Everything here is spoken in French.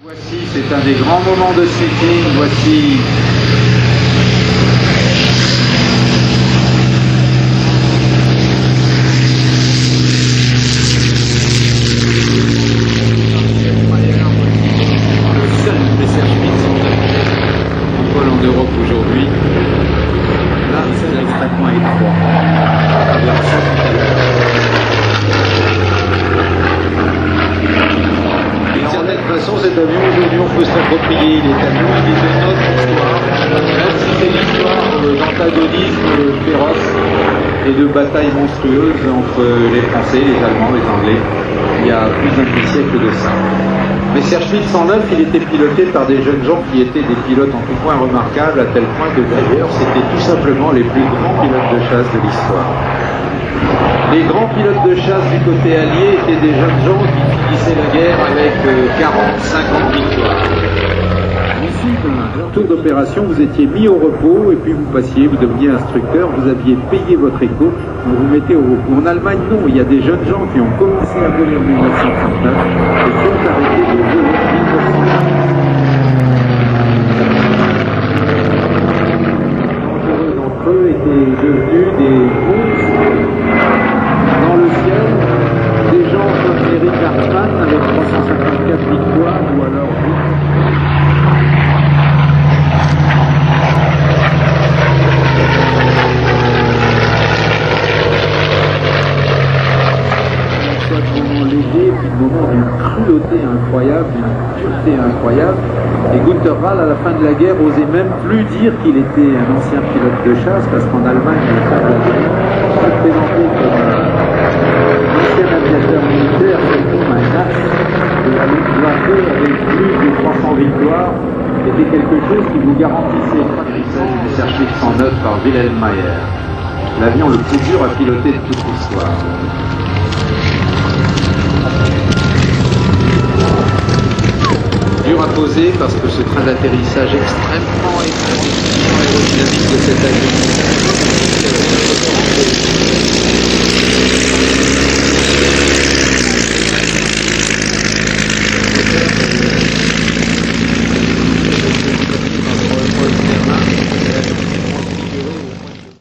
Voici, c'est un des grands moments de sweeping. Voici le seul Messerschmitt 109 en vol en Europe aujourd'hui. Là, c'est extrêmement étroit. On verra ça tout à l'heure. D'une certaine façon, cet avion, aujourd'hui, on peut s'approprier. Il est à nous, il est de notre histoire. Même si c'est l'histoire d'antagonisme féroce et de batailles monstrueuses entre les Français, les Allemands, les Anglais, il y a plus d'un demi-siècle de ça. Messerschmitt 109, il était piloté par des jeunes gens qui étaient des pilotes en tout point remarquables, à tel point que d'ailleurs, c'était tout simplement les plus grands pilotes de chasse de l'histoire. Les grands pilotes de chasse du côté allié étaient des jeunes gens qui finissaient la guerre avec 40-50 victoires. Ici, dans un tour d'opération, vous étiez mis au repos et puis vous passiez, vous deveniez instructeur, vous aviez payé votre écho, on vous mettait au repos. En Allemagne, non, il y a des jeunes gens qui ont commencé à voler en 1939 et qui ont arrêté de voler en 1940. Nombreux d'entre eux étaient devenus des monstres dans le ciel, des gens comme Eric Hartmann avec 354 victoires ou alors soit le moment léger, puis le moment d'une cruauté incroyable, d'une dureté incroyable. Et Günther Rall, à la fin de la guerre, osait même plus dire qu'il était un ancien pilote de chasse, parce qu'en Allemagne, le cas de la guerre se présentait comme un ancien aviateur militaire, c'est comme un as de la Luftwaffe avec plus de 300 victoires. C'était quelque chose qui vous garantissait le atterrissage du Messerschmitt 109 par Wilhelm Mayer, l'avion le plus dur à piloter de toute l'histoire. Dur à poser parce que ce train d'atterrissage extrêmement aérodynamique de cet avion